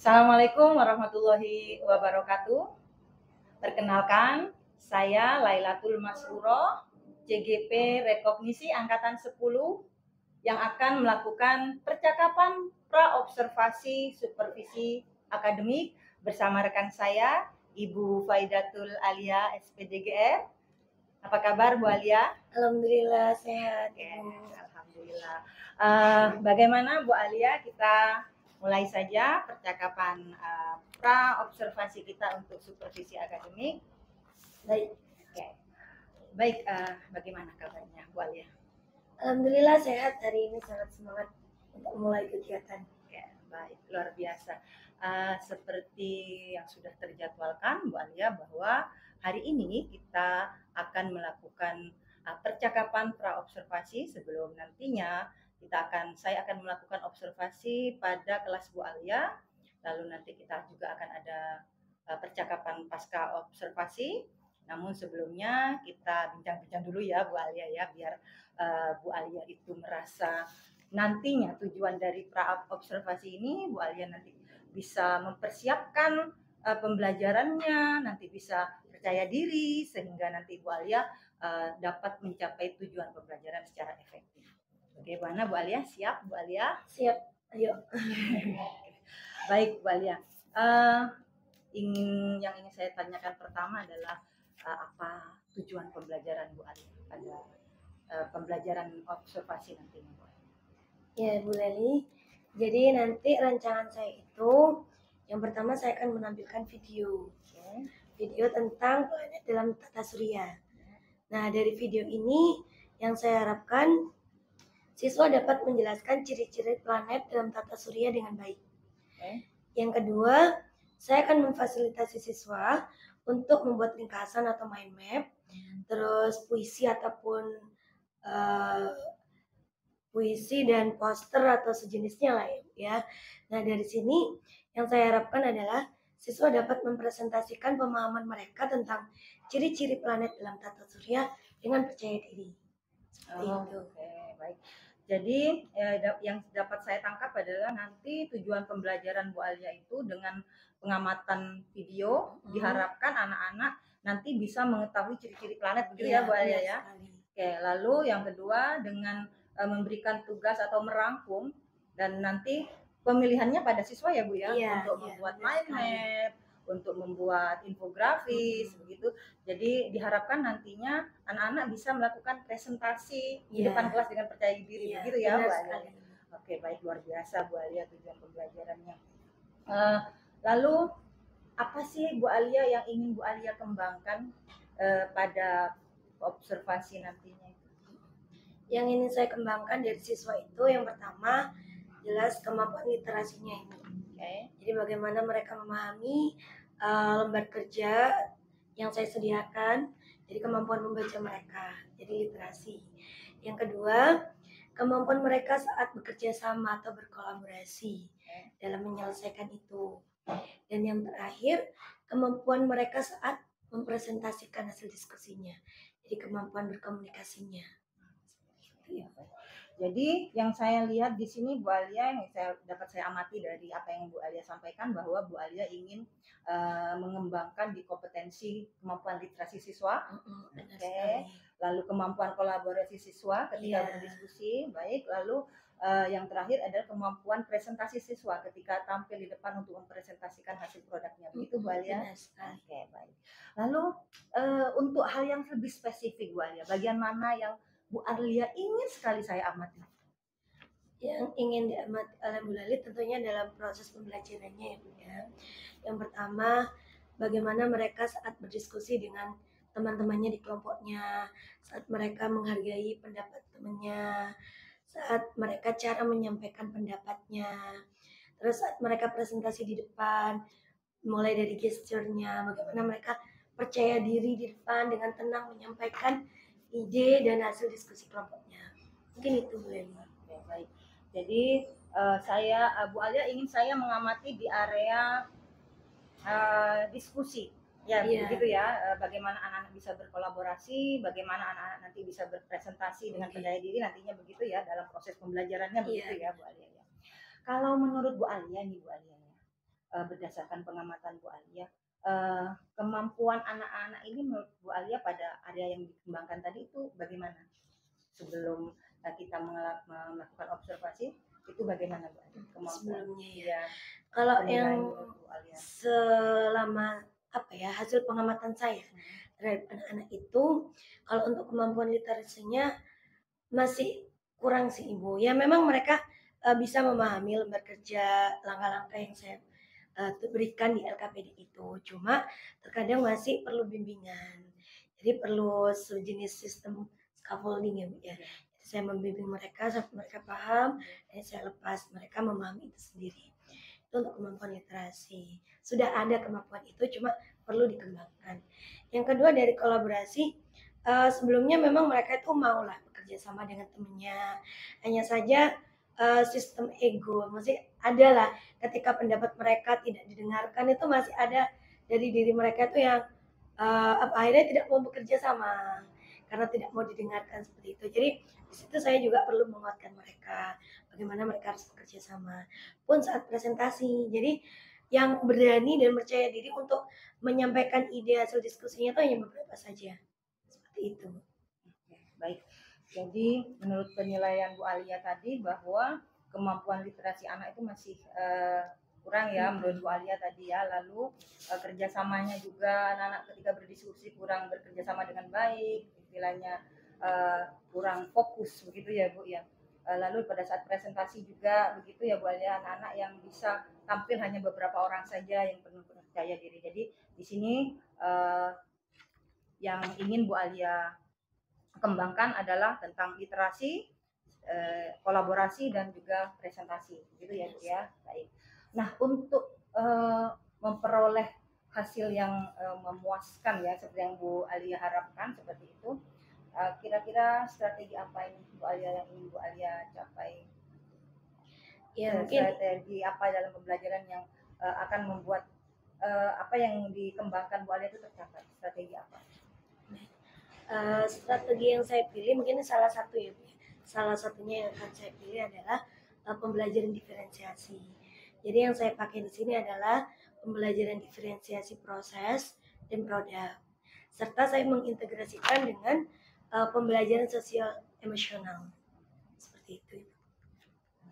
Assalamualaikum warahmatullahi wabarakatuh. Perkenalkan, saya Lailatul Masruroh, JGP Rekognisi Angkatan 10 yang akan melakukan percakapan pra-observasi supervisi akademik bersama rekan saya, Ibu Faidatul Alia, SPDGR. Apa kabar Bu Alia? Alhamdulillah sehat. Alhamdulillah. Bagaimana Bu Alia, kita mulai saja percakapan pra-observasi kita untuk supervisi akademik. Baik. Oke. Baik, bagaimana kabarnya Bu Alia? Alhamdulillah sehat, hari ini sangat semangat untuk mulai kegiatan. Oke, baik, luar biasa. Seperti yang sudah terjadwalkan Bu Alia, bahwa hari ini kita akan melakukan percakapan pra-observasi sebelum nantinya saya akan melakukan observasi pada kelas Bu Alia, lalu nanti kita juga akan ada percakapan pasca observasi. Namun sebelumnya kita bincang-bincang dulu ya Bu Alia ya, biar Bu Alia itu merasa nantinya tujuan dari pra-observasi ini Bu Alia nanti bisa mempersiapkan pembelajarannya, nanti bisa percaya diri sehingga nanti Bu Alia dapat mencapai tujuan pembelajaran secara efektif. Bagaimana Bu Alia? Siap Bu Alia? Siap, ayo. Baik Bu Alia. Yang ingin saya tanyakan pertama adalah apa tujuan pembelajaran Bu Alia pada pembelajaran observasi nantinya Bu Alia? Ya Bu Leli, jadi nanti rancangan saya itu yang pertama saya akan menampilkan video tentang planet dalam tata surya. Nah, dari video ini yang saya harapkan siswa dapat menjelaskan ciri-ciri planet dalam tata surya dengan baik. Yang kedua, saya akan memfasilitasi siswa untuk membuat ringkasan atau mind map, terus puisi ataupun puisi dan poster atau sejenisnya lah ya. Nah, dari sini yang saya harapkan adalah siswa dapat mempresentasikan pemahaman mereka tentang ciri-ciri planet dalam tata surya dengan percaya diri. Seperti itu. Oke, baik. Jadi yang dapat saya tangkap adalah nanti tujuan pembelajaran Bu Alia itu dengan pengamatan video diharapkan anak-anak nanti bisa mengetahui ciri-ciri planet, begitu ya Bu Alia ya. Oke, lalu yang kedua dengan memberikan tugas atau merangkum, dan nanti pemilihannya pada siswa ya Bu ya, untuk membuat mind map, untuk membuat infografis begitu. Jadi diharapkan nantinya anak-anak bisa melakukan presentasi di depan kelas dengan percaya diri, begitu ya Bu Alia. Oke, baik, luar biasa Bu Alia tujuan pembelajarannya. Lalu apa sih Bu Alia yang ingin Bu Alia kembangkan pada observasi nantinya? Yang ingin saya kembangkan dari siswa itu yang pertama jelas kemampuan literasinya ini. Jadi bagaimana mereka memahami lembar kerja yang saya sediakan, jadi kemampuan membaca mereka, jadi literasi. Yang kedua, kemampuan mereka saat bekerja sama atau berkolaborasi dalam menyelesaikan itu. Dan yang terakhir, kemampuan mereka saat mempresentasikan hasil diskusinya, jadi kemampuan berkomunikasinya. Jadi yang saya lihat di sini Bu Alia, yang dapat saya amati dari apa yang Bu Alia sampaikan, bahwa Bu Alia ingin mengembangkan di kompetensi kemampuan literasi siswa, lalu kemampuan kolaborasi siswa ketika berdiskusi, baik, lalu yang terakhir adalah kemampuan presentasi siswa ketika tampil di depan untuk mempresentasikan hasil produknya, begitu Bu Alia? Oke, baik. Lalu untuk hal yang lebih spesifik Bu Alia, bagian mana yang Bu Alia ingin sekali saya amati? Yang ingin diamati oleh Bu Lali tentunya dalam proses pembelajarannya ya Bu ya. Yang pertama, bagaimana mereka saat berdiskusi dengan teman-temannya di kelompoknya, saat mereka menghargai pendapat temannya, saat mereka cara menyampaikan pendapatnya, terus saat mereka presentasi di depan, mulai dari gesturnya, bagaimana mereka percaya diri di depan dengan tenang menyampaikan ide dan hasil diskusi kelompoknya. Mungkin itu Bu Leli. Oke, baik. Jadi Bu Alia ingin saya mengamati di area diskusi, ya begitu ya. Bagaimana anak-anak bisa berkolaborasi, bagaimana anak-anak nanti bisa berpresentasi dengan percaya diri nantinya, begitu ya, dalam proses pembelajarannya, begitu ya Bu Alia ya. Kalau menurut Bu Alia nih Bu Alia ya, berdasarkan pengamatan Bu Alia, kemampuan anak-anak ini menurut Bu Alia pada area yang dikembangkan tadi itu bagaimana? Sebelum kita melakukan observasi itu bagaimana Bu Alia? Kemampuan Sebelumnya ya. ya, Kalau yang penilaian menurut Bu Alia. selama hasil pengamatan saya terhadap anak-anak itu, kalau untuk kemampuan literasinya masih kurang sih Ibu. Ya memang mereka bisa memahami lembar kerja, langkah-langkah yang saya berikan di LKPD itu. Cuma terkadang masih perlu bimbingan. Jadi perlu sejenis sistem scaffolding ya Bu ya. Jadi saya membimbing mereka sampai mereka paham, dan saya lepas mereka memahami itu sendiri. Itu untuk kemampuan literasi. Sudah ada kemampuan itu, cuma perlu dikembangkan. Yang kedua dari kolaborasi, sebelumnya memang mereka itu mau lah bekerja sama dengan temennya. Hanya saja sistem ego, masih ada lah ketika pendapat mereka tidak didengarkan itu masih ada dari diri mereka itu yang akhirnya tidak mau bekerja sama karena tidak mau didengarkan seperti itu. Jadi di situ saya juga perlu menguatkan mereka bagaimana mereka harus bekerja sama pun saat presentasi. Jadi yang berani dan percaya diri untuk menyampaikan ide hasil diskusinya itu hanya beberapa saja. Seperti itu. Oke, baik. Jadi menurut penilaian Bu Alia tadi bahwa kemampuan literasi anak itu masih kurang ya menurut Bu Alia tadi ya. Lalu kerjasamanya juga anak-anak ketika berdiskusi kurang bekerjasama dengan baik, istilahnya kurang fokus begitu ya Bu ya. Lalu pada saat presentasi juga begitu ya Bu Alia, anak-anak yang bisa tampil hanya beberapa orang saja yang penuh percaya diri. Jadi di sini yang ingin Bu Alia kembangkan adalah tentang literasi, kolaborasi dan juga presentasi, gitu ya Bu ya. Baik. Nah untuk memperoleh hasil yang memuaskan ya seperti yang Bu Alia harapkan seperti itu, kira-kira strategi apa ini Bu Alia yang ingin Bu Alia capai? Ya mungkin Strategi apa dalam pembelajaran yang akan membuat apa yang dikembangkan Bu Alia itu tercapai? Strategi apa? Strategi yang saya pilih mungkin salah satu ya, salah satunya yang akan saya pilih adalah pembelajaran diferensiasi. Jadi yang saya pakai di sini adalah pembelajaran diferensiasi proses dan produk, serta saya mengintegrasikan dengan pembelajaran sosial emosional seperti itu.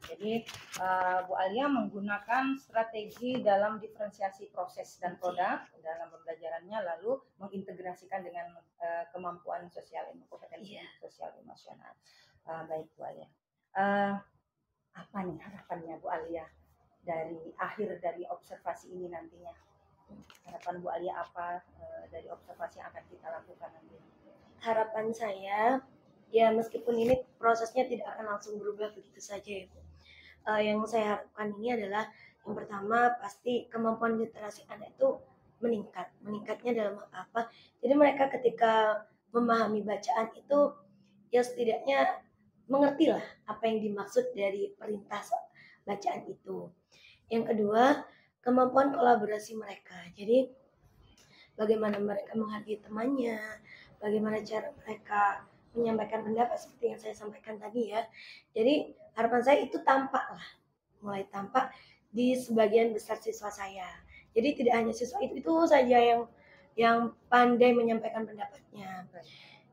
Jadi Bu Alia menggunakan strategi dalam diferensiasi proses dan produk dalam pembelajarannya, lalu mengintegrasikan dengan kemampuan sosial kompetensi sosial emosional. Baik Bu Alia. Apa nih harapannya Bu Alia dari akhir dari observasi ini nantinya? Harapan Bu Alia apa dari observasi yang akan kita lakukan nanti? Harapan saya ya meskipun ini prosesnya tidak akan langsung berubah begitu saja ya Bu. Yang saya harapkan ini adalah yang pertama pasti kemampuan literasi anak itu meningkatnya dalam apa, jadi mereka ketika memahami bacaan itu ya setidaknya mengerti lah apa yang dimaksud dari perintah bacaan itu. Yang kedua kemampuan kolaborasi mereka, jadi bagaimana mereka menghargai temannya, bagaimana cara mereka menyampaikan pendapat seperti yang saya sampaikan tadi ya. Jadi harapan saya itu tampak lah, mulai tampak di sebagian besar siswa saya. Jadi tidak hanya siswa itu saja yang pandai menyampaikan pendapatnya.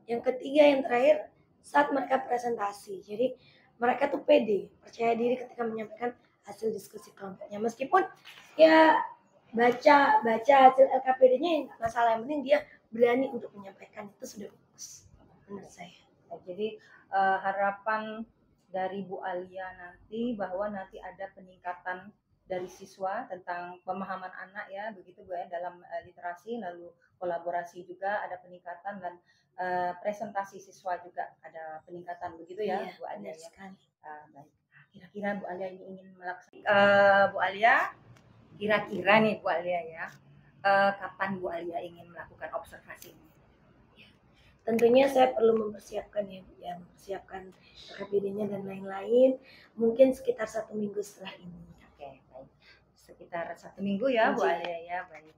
Yang ketiga yang terakhir saat mereka presentasi. Jadi mereka tuh pede, percaya diri ketika menyampaikan hasil diskusi kelompoknya. Meskipun ya baca hasil LKPD-nya yang masalah, yang penting dia berani untuk menyampaikan, itu sudah bagus menurut saya. Jadi harapan dari Bu Alia nanti bahwa nanti ada peningkatan dari siswa tentang pemahaman anak ya begitu Bu ya dalam literasi, lalu kolaborasi juga ada peningkatan dan presentasi siswa juga ada peningkatan begitu ya Bu Alia ya. Baik. Kira-kira Bu Alia ini ingin melaksanakan Bu Alia kira-kira nih Bu Alia ya kapan Bu Alia ingin melakukan observasi ini? Tentunya saya perlu mempersiapkan ya, mempersiapkan LKPD-nya dan lain-lain. Mungkin sekitar 1 minggu setelah ini. Oke, baik. Sekitar 1 minggu ya Bu Alia ya, baik.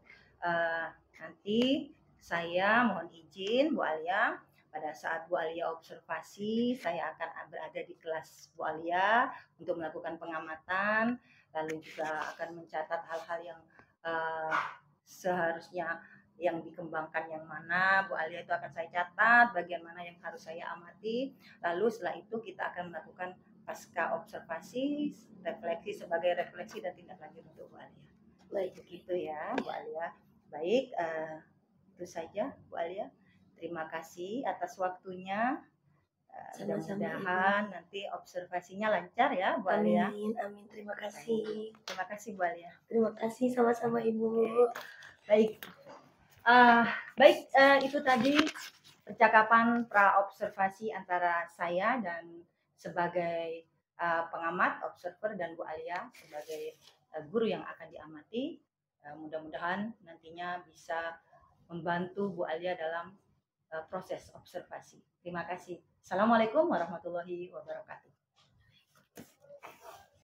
Nanti saya mohon izin Bu Alia, pada saat Bu Alia observasi, saya akan berada di kelas Bu Alia untuk melakukan pengamatan. lalu juga akan mencatat hal-hal yang uh, seharusnya yang dikembangkan yang mana, Bu Alia itu akan saya catat, bagian mana yang harus saya amati, lalu setelah itu kita akan melakukan pasca observasi, refleksi sebagai refleksi dan tindak lanjut untuk Bu Alia. Baik, begitu ya Bu Alia. Baik, itu saja Bu Alia. Terima kasih atas waktunya. Mudah-mudahan nanti observasinya lancar ya Bu Alia. Amin, amin. Terima kasih. Terima kasih Bu Alia. Terima kasih, sama-sama Ibu. Baik, itu tadi percakapan pra-observasi antara saya dan sebagai pengamat, observer, dan Bu Alia sebagai guru yang akan diamati. Mudah-mudahan nantinya bisa membantu Bu Alia dalam proses observasi. Terima kasih. Assalamualaikum warahmatullahi wabarakatuh.